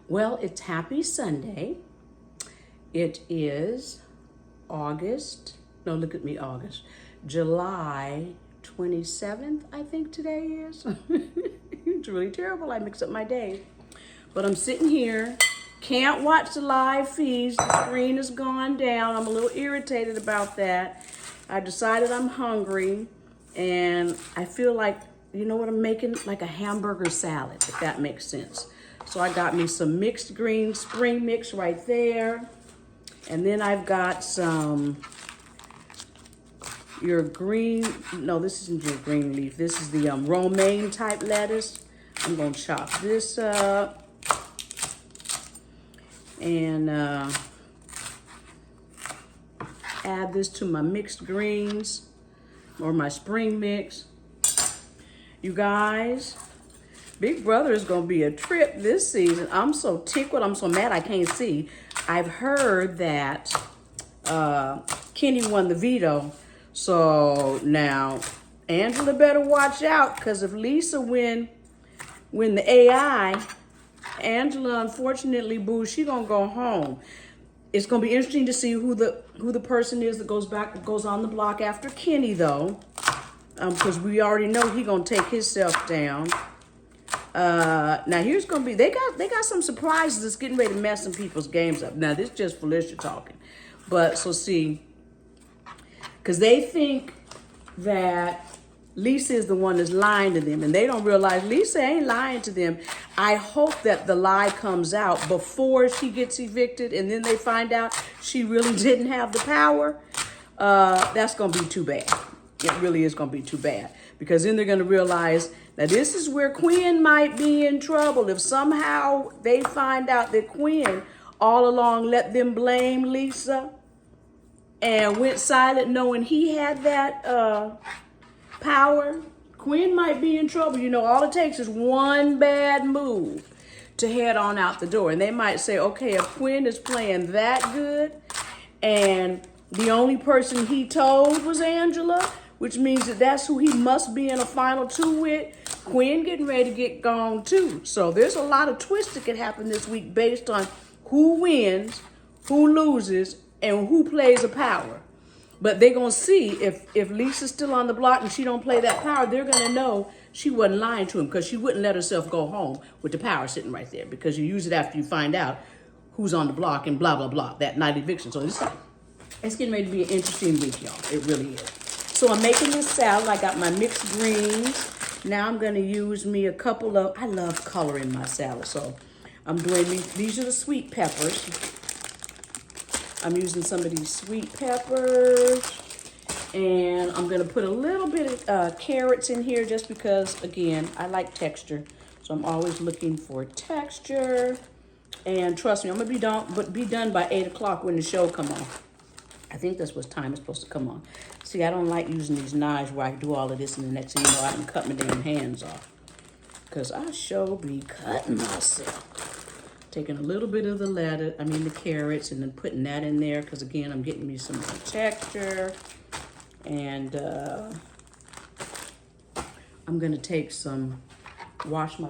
Well, it's Happy Sunday. It is August. No, look at me, August. July 27th, I think today is. It's really terrible. I mix up my days. But I'm sitting here. Can't watch the live feeds. The screen has gone down. I'm a little irritated about that. I decided I'm hungry. And I feel like, you know what I'm making? Like a hamburger salad, if that makes sense. So I got me some mixed green spring mix right there. And then I've got some, your green, no, this isn't your green leaf. This is the romaine type lettuce. I'm gonna chop this up. And add this to my mixed greens or my spring mix. You guys, Big Brother is gonna be a trip this season. I'm so tickled, I'm so mad I can't see. I've heard that Kenny won the veto. So now Angela better watch out, because if Lisa win the AI, Angela, unfortunately, boo, she gonna go home. It's gonna be interesting to see who the person is that goes on the block after Kenny, though, because we already know he gonna take himself down. Now here's gonna be they got some surprises that's getting ready to mess some people's games up. Now this is just Felicia talking, but so see, because they think that Lisa is the one that's lying to them, and they don't realize Lisa ain't lying to them. I hope that the lie comes out before she gets evicted, and then they find out she really didn't have the power. That's gonna be too bad. It really is gonna be too bad, because then they're gonna realize that this is where Quinn might be in trouble. If somehow they find out that Quinn all along let them blame Lisa and went silent knowing he had that power, Quinn might be in trouble. You know, all it takes is one bad move to head on out the door. And they might say, okay, if Quinn is playing that good and the only person he told was Angela, which means that that's who he must be in a final two with, Quinn getting ready to get gone too. So there's a lot of twists that could happen this week based on who wins, who loses, and who plays a power. But they're going to see if Lisa's still on the block and she don't play that power, they're going to know she wasn't lying to him, because she wouldn't let herself go home with the power sitting right there, because you use it after you find out who's on the block and blah, blah, blah, that night eviction. So it's getting ready to be an interesting week, y'all. It really is. So I'm making this salad. I got my mixed greens. Now I'm going to use me a couple of, I love color in my salad. So I'm doing these are the sweet peppers. I'm using some of these sweet peppers, and I'm gonna put a little bit of carrots in here just because, again, I like texture. So I'm always looking for texture. And trust me, I'm gonna be done by 8 o'clock when the show come on. I think that's what time it's supposed to come on. See, I don't like using these knives where I do all of this and the next thing you know, I can cut my damn hands off, because I sure be cutting myself. Taking a little bit of the carrots, and then putting that in there, because again, I'm getting me some more texture. And I'm gonna take wash my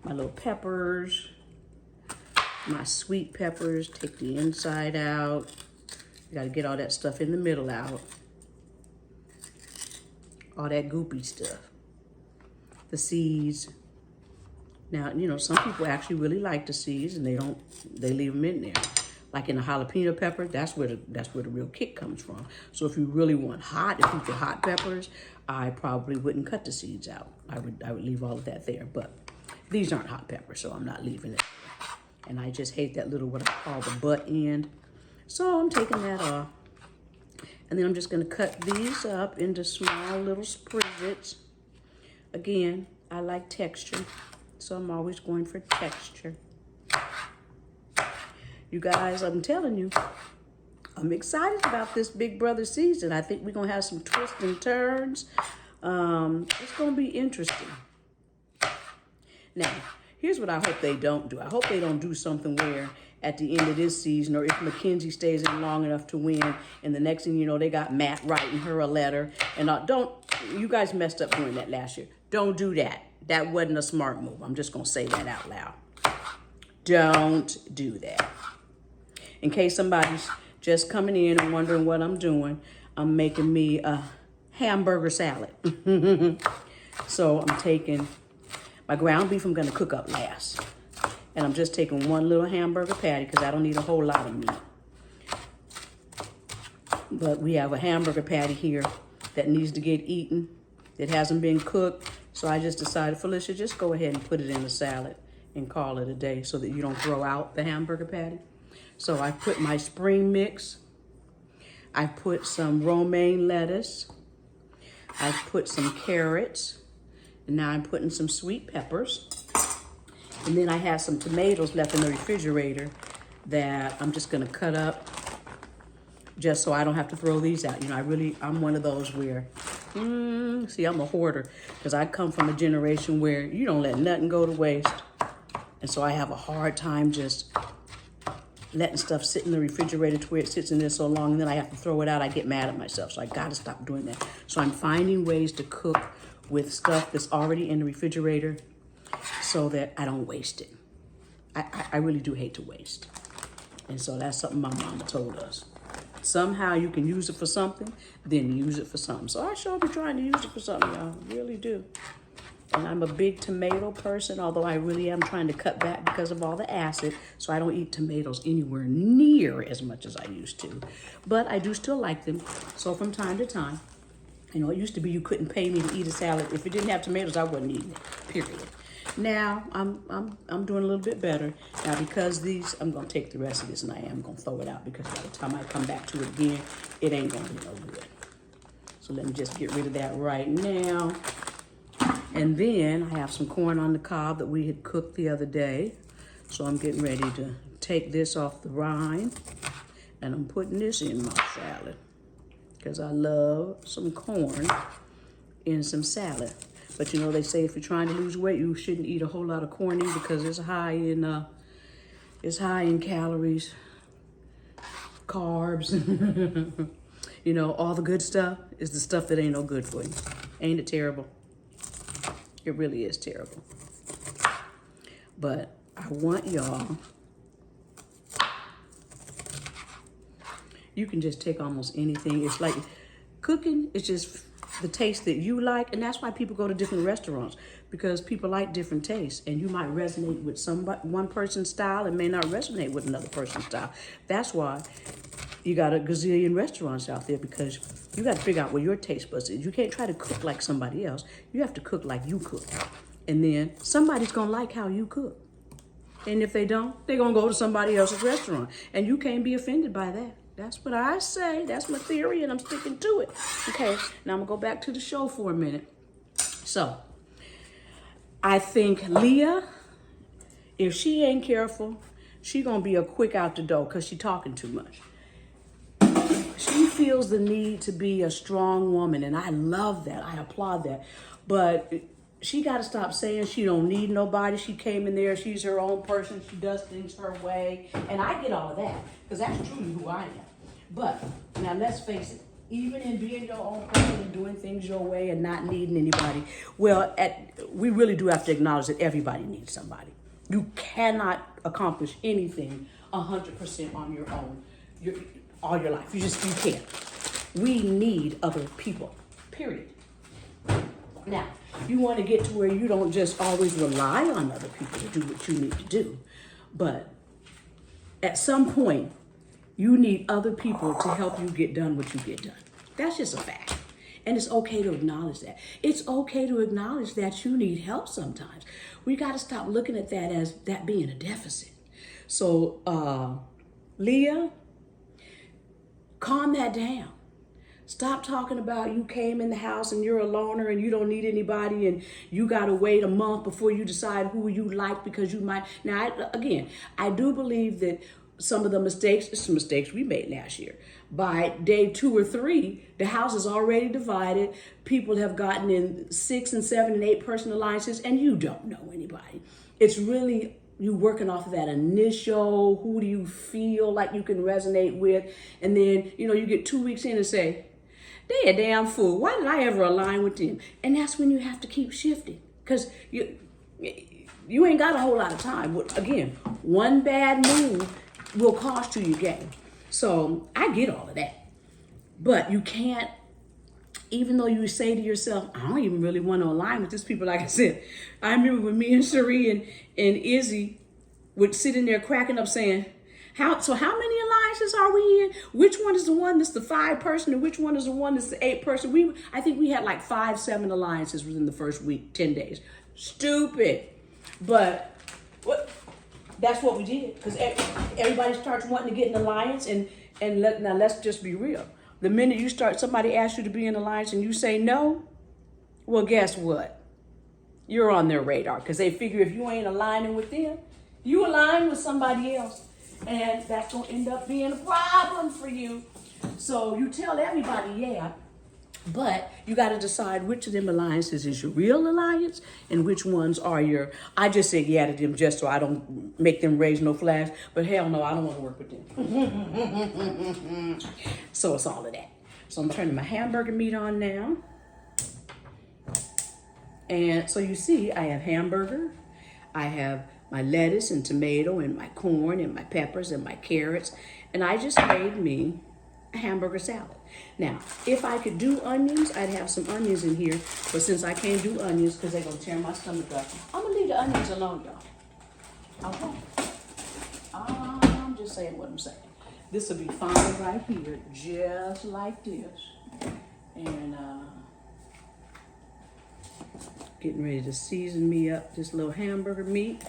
little peppers, my sweet peppers, take the inside out. You gotta get all that stuff in the middle out. All that goopy stuff. The seeds. Now, you know, some people actually really like the seeds, and they leave them in there. Like in a jalapeno pepper, that's where the real kick comes from. So if you really want hot, if you eat hot peppers, I probably wouldn't cut the seeds out. I would leave all of that there. But these aren't hot peppers, so I'm not leaving it. And I just hate that little, what I call the butt end. So I'm taking that off. And then I'm just gonna cut these up into small little spriggets. Again, I like texture, so I'm always going for texture. You guys, I'm telling you, I'm excited about this Big Brother season. I think we're going to have some twists and turns. It's going to be interesting. Now, here's what I hope they don't do. I hope they don't do something where at the end of this season, or if Mackenzie stays in long enough to win, and the next thing you know, they got Matt writing her a letter. And you guys messed up doing that last year. Don't do that. That wasn't a smart move. I'm just going to say that out loud. Don't do that. In case somebody's just coming in and wondering what I'm doing, I'm making me a hamburger salad. So I'm taking my ground beef I'm going to cook up last. And I'm just taking one little hamburger patty because I don't need a whole lot of meat. But we have a hamburger patty here that needs to get eaten. It hasn't been cooked. So I just decided, Felicia, just go ahead and put it in the salad and call it a day so that you don't throw out the hamburger patty. So I put my spring mix. I put some romaine lettuce. I put some carrots. And now I'm putting some sweet peppers. And then I have some tomatoes left in the refrigerator that I'm just gonna cut up just so I don't have to throw these out. You know, I'm one of those where, see, I'm a hoarder because I come from a generation where you don't let nothing go to waste. And so I have a hard time just letting stuff sit in the refrigerator to where it sits in there so long and then I have to throw it out. I get mad at myself. So I gotta stop doing that. So I'm finding ways to cook with stuff that's already in the refrigerator so that I don't waste it. I really do hate to waste. And so that's something my mama told us. Somehow you can use it for something, then use it for something. So I sure be trying to use it for something, y'all. Really do. And I'm a big tomato person, although I really am trying to cut back because of all the acid. So I don't eat tomatoes anywhere near as much as I used to. But I do still like them. So from time to time, you know, it used to be you couldn't pay me to eat a salad. If it didn't have tomatoes, I wasn't eating it, period. Now, I'm doing a little bit better. Now, because these, I'm going to take the rest of this and I am going to throw it out because by the time I come back to it again, it ain't going to be no good. So let me just get rid of that right now. And then I have some corn on the cob that we had cooked the other day. So I'm getting ready to take this off the rind and I'm putting this in my salad because I love some corn in some salad. But you know, they say if you're trying to lose weight, you shouldn't eat a whole lot of corn either because it's high in calories, carbs, you know, all the good stuff is the stuff that ain't no good for you. Ain't it terrible? It really is terrible. But I want y'all, you can just take almost anything. It's like cooking is just the taste that you like, and that's why people go to different restaurants because people like different tastes, and you might resonate with one person's style and may not resonate with another person's style. That's why you got a gazillion restaurants out there because you got to figure out what your taste buds is. You can't try to cook like somebody else. You have to cook like you cook, and then somebody's gonna like how you cook, and if they don't, they're gonna go to somebody else's restaurant, and you can't be offended by that. That's what I say. That's my theory, and I'm sticking to it. Okay, now I'm going to go back to the show for a minute. So, I think Leah, if she ain't careful, she going to be a quick out the door because she talking too much. She feels the need to be a strong woman, and I love that. I applaud that. But she got to stop saying she don't need nobody. She came in there. She's her own person. She does things her way. And I get all of that because that's truly who I am. But now let's face it, even in being your own person and doing things your way and not needing anybody, well, we really do have to acknowledge that everybody needs somebody. You cannot accomplish anything 100% on your own all your life. You can't. We need other people, period. Now, you want to get to where you don't just always rely on other people to do what you need to do, but at some point, you need other people to help you get done what you get done. That's just a fact. And it's okay to acknowledge that. It's okay to acknowledge that you need help sometimes. We got to stop looking at that as that being a deficit. So, Leah, calm that down. Stop talking about you came in the house and you're a loner and you don't need anybody and you got to wait a month before you decide who you like because you might. Now, I do believe that some of the mistakes we made last year. By day 2 or 3, the house is already divided. People have gotten in 6 and 7 and 8 person alliances, and you don't know anybody. It's really you working off of that initial, who do you feel like you can resonate with? And then, you get 2 weeks in and say, They a damn fool. Why did I ever align with them? And that's when you have to keep shifting. Because you ain't got a whole lot of time. Again, one bad move will cost you your game. So I get all of that. But you can't, even though you say to yourself, I don't even really want to align with these people. Like I said, I remember when me and Cherie and Izzy would sit in there cracking up saying, how many alliances are we in? Which one is the one that's the 5-person and which one is the one that's the 8-person? I think we had like 5-7 alliances within the first week, 10 days. Stupid. But that's what we did, because everybody starts wanting to get an alliance, now let's just be real. The minute somebody asks you to be in an alliance and you say no, well, guess what? You're on their radar, because they figure if you ain't aligning with them, you align with somebody else, and that's going to end up being a problem for you. So you tell everybody, yeah, but you got to decide which of them alliances is your real alliance and which ones are your, I just say yeah to them just so I don't make them raise no flags, but hell no, I don't want to work with them. So it's all of that. So I'm turning my hamburger meat on now. And so you see, I have hamburger, I have my lettuce and tomato and my corn and my peppers and my carrots, and I just made me a hamburger salad. Now, if I could do onions, I'd have some onions in here, but since I can't do onions because they're going to tear my stomach up, I'm going to leave the onions alone, y'all. Okay? I'm just saying what I'm saying. This will be fine right here, just like this. And getting ready to season me up this little hamburger meat.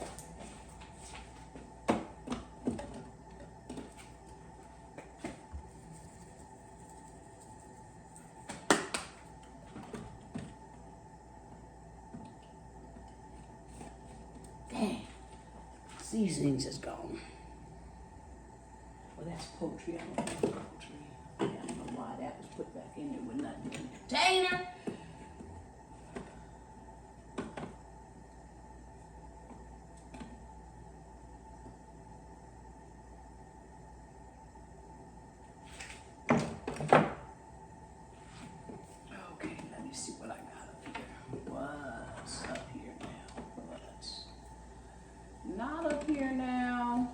Dang, seasonings is gone. Well, that's poultry. I don't think poultry. I don't know why that was put back in there with nothing in the container. Okay, let me see what I got up here. What's up here now? What's not up here now?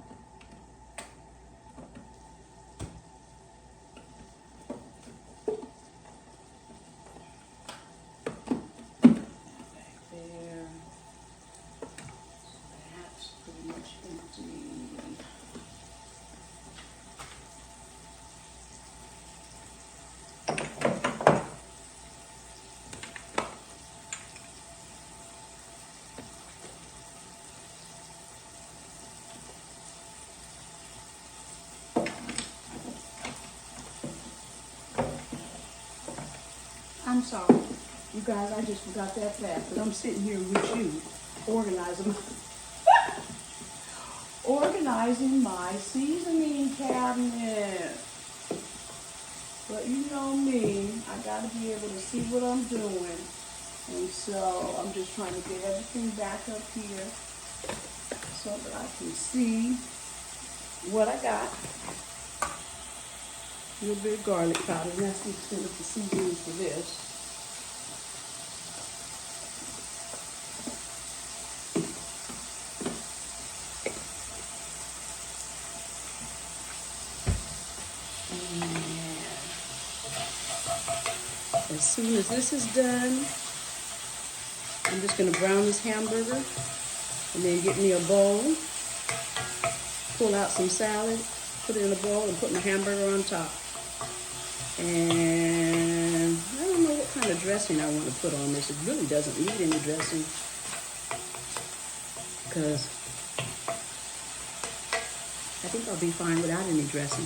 I'm sorry, you guys, I just forgot that fast, but I'm sitting here with you, organizing my seasoning cabinet. But you know me, I gotta be able to see what I'm doing. And so I'm just trying to get everything back up here so that I can see what I got. A little bit of garlic powder, and that's the extent of the seasonings for this. And as soon as this is done, I'm just going to brown this hamburger and then get me a bowl, pull out some salad, put it in a bowl, and put my hamburger on top. And I don't know what kind of dressing I want to put on this. It really doesn't need any dressing because I think I'll be fine without any dressing.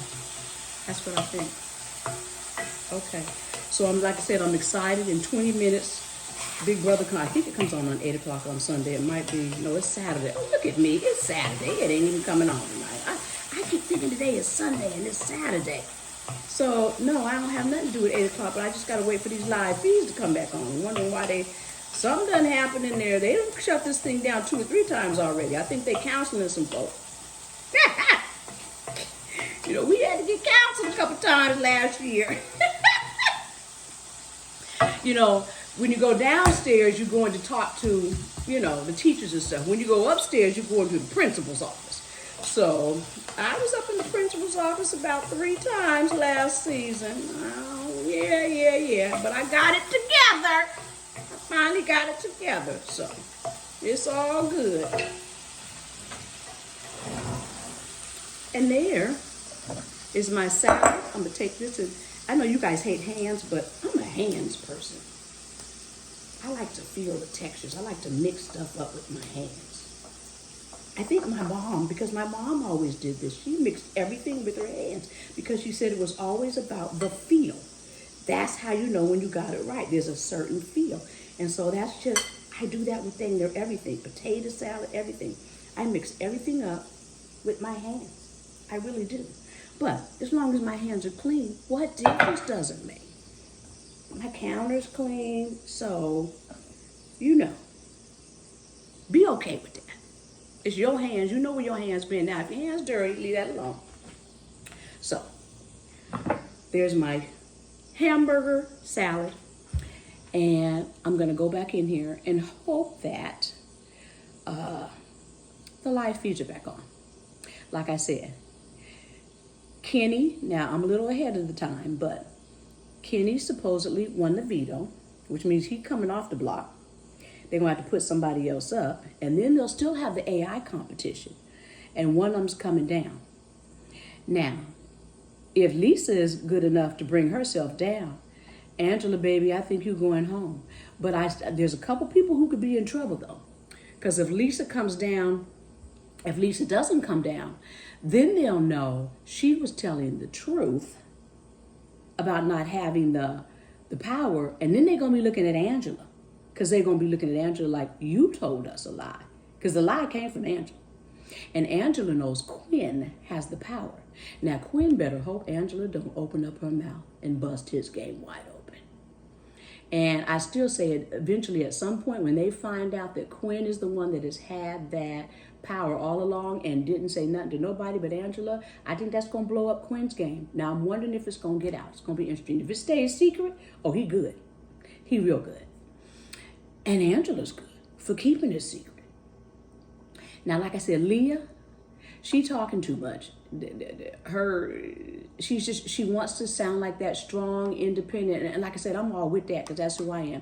That's what I think. Okay, so like I said, I'm excited. In 20 minutes, Big Brother I think it comes on 8 o'clock on Sunday. It might be, no, it's Saturday. Oh, look at me, it's Saturday. It ain't even coming on tonight. I keep thinking today is Sunday and it's Saturday. So, no, I don't have nothing to do at 8 o'clock, but I just got to wait for these live feeds to come back on. I'm wondering why something done happened in there. They done shut this thing down 2 or 3 times already. I think they counseling some folks. You know, we had to get counseled a couple times last year. You know, when you go downstairs, you're going to talk to, the teachers and stuff. When you go upstairs, you're going to the principal's office. So I was up in the principal's office about 3 times last season. Oh, yeah. But I got it together. I finally got it together. So it's all good. And there is my salad. I'm going to take this and I know you guys hate hands, but I'm a hands person. I like to feel the textures. I like to mix stuff up with my hands. I think my mom, because my mom always did this, she mixed everything with her hands because she said it was always about the feel. That's how you know when you got it right. There's a certain feel. And so that's just, I do that with everything. Potato salad, everything. I mix everything up with my hands. I really do. But as long as my hands are clean, what difference does it make? My counter's clean, so, be okay with that. It's your hands. You know where your hands been. Now, if your hand's dirty, leave that alone. So, there's my hamburger salad. And I'm going to go back in here and hope that the live feeds are back on. Like I said, Kenny, now I'm a little ahead of the time, but Kenny supposedly won the veto, which means he's coming off the block. They're going to have to put somebody else up, and then they'll still have the AI competition, and one of them's coming down. Now, if Lisa is good enough to bring herself down, Angela, baby, I think you're going home. But there's a couple people who could be in trouble, though, because if Lisa doesn't come down, then they'll know she was telling the truth about not having the power, and then they're going to be looking at Angela, because they're going to be looking at Angela like, you told us a lie, because the lie came from Angela. And Angela knows Quinn has the power. Now, Quinn better hope Angela don't open up her mouth and bust his game wide open. And I still say it eventually at some point when they find out that Quinn is the one that has had that power all along and didn't say nothing to nobody but Angela, I think that's going to blow up Quinn's game. Now, I'm wondering if it's going to get out. It's going to be interesting. If it stays secret, oh, he good. He real good. And Angela's good for keeping it secret. Now, like I said, Leah, she talking too much. She wants to sound like that strong, independent. And like I said, I'm all with that because that's who I am.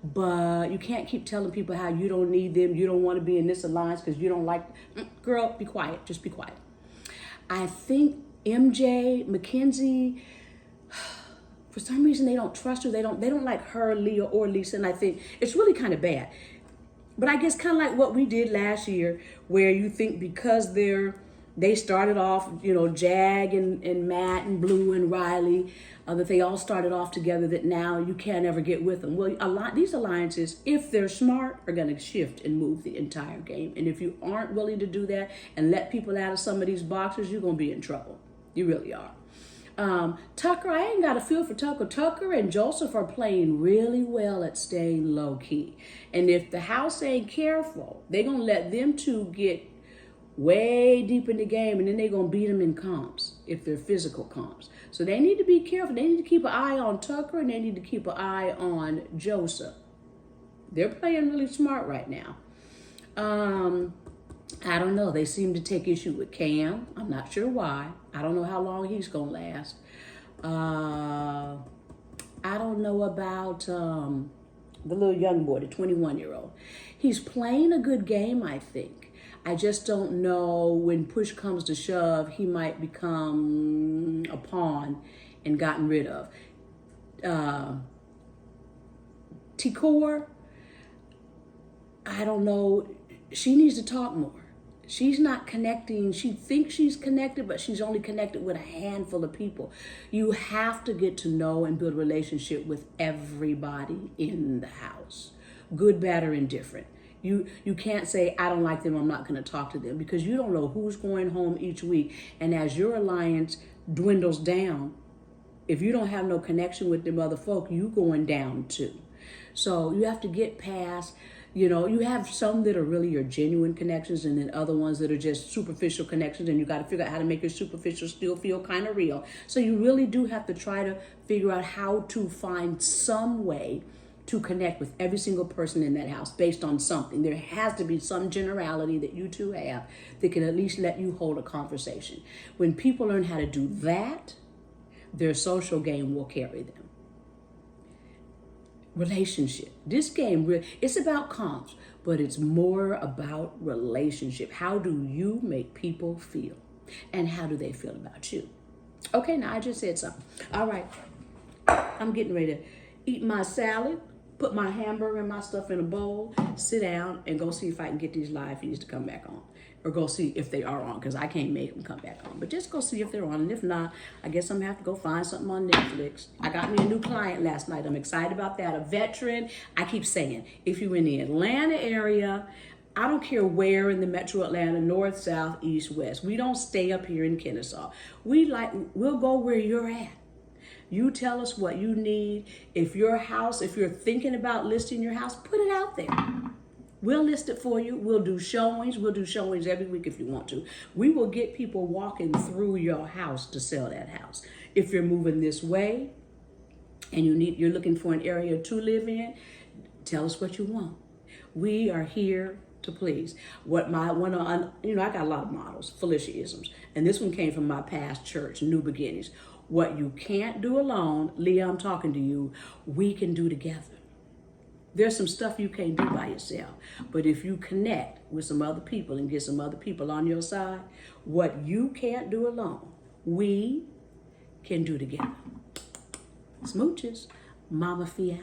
But you can't keep telling people how you don't need them. You don't want to be in this alliance because you don't like. Girl, be quiet. Just be quiet. I think MJ, Mackenzie, for some reason they don't trust her. They don't like her, Leah, or Lisa. And I think it's really kind of bad. But I guess kind of like what we did last year, where you think because they started off, Jag and Matt and Blue and Riley, that they all started off together, that now you can't ever get with them. Well, these alliances, if they're smart, are going to shift and move the entire game. And if you aren't willing to do that and let people out of some of these boxes, you're going to be in trouble. You really are. Tucker, I ain't got a feel for Tucker. Tucker and Joseph are playing really well at staying low key. And if the house ain't careful, they're going to let them two get way deep in the game, and then they're going to beat them in comps if they're physical comps. So they need to be careful. They need to keep an eye on Tucker, and they need to keep an eye on Joseph. They're playing really smart right now. I don't know. They seem to take issue with Cam. I'm not sure why. I don't know how long he's going to last. I don't know about the little young boy, the 21-year-old. He's playing a good game, I think. I just don't know when push comes to shove, he might become a pawn and gotten rid of. Tikor, I don't know. She needs to talk more. She's not connecting. She thinks she's connected, but she's only connected with a handful of people. You have to get to know and build a relationship with everybody in the house, good, bad, or indifferent. You can't say, I don't like them, I'm not going to talk to them, because you don't know who's going home each week. And as your alliance dwindles down, if you don't have no connection with them other folk, you going down too. So you have to get past, you have some that are really your genuine connections, and then other ones that are just superficial connections, and you got to figure out how to make your superficial still feel kind of real. So you really do have to try to figure out how to find some way to connect with every single person in that house based on something. There has to be some generality that you two have that can at least let you hold a conversation. When people learn how to do that, their social game will carry them. Relationship. This game, it's about comps, but it's more about relationship. How do you make people feel? And how do they feel about you? Okay, now I just said something. All right, I'm getting ready to eat my salad, put my hamburger and my stuff in a bowl, sit down, and go see if I can get these live feeds to come back on. Or go see if they are on, because I can't make them come back on. But just go see if they're on. And if not, I guess I'm going to have to go find something on Netflix. I got me a new client last night. I'm excited about that. A veteran. I keep saying, if you're in the Atlanta area, I don't care where in the metro Atlanta, north, south, east, west. We don't stay up here in Kennesaw. We'll go where you're at. You tell us what you need. If you're thinking about listing your house, put it out there. We'll list it for you. We'll do showings. We'll do showings every week if you want to. We will get people walking through your house to sell that house. If you're moving this way and you're looking for an area to live in, tell us what you want. We are here to please. I got a lot of models, Felicia-isms, and this one came from my past church, New Beginnings. What you can't do alone, Leah, I'm talking to you, we can do together. There's some stuff you can't do by yourself, but if you connect with some other people and get some other people on your side, what you can't do alone, we can do together. Smooches, Mama Fia.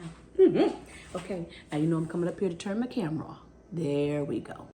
Okay, now you know I'm coming up here to turn my camera off. There we go.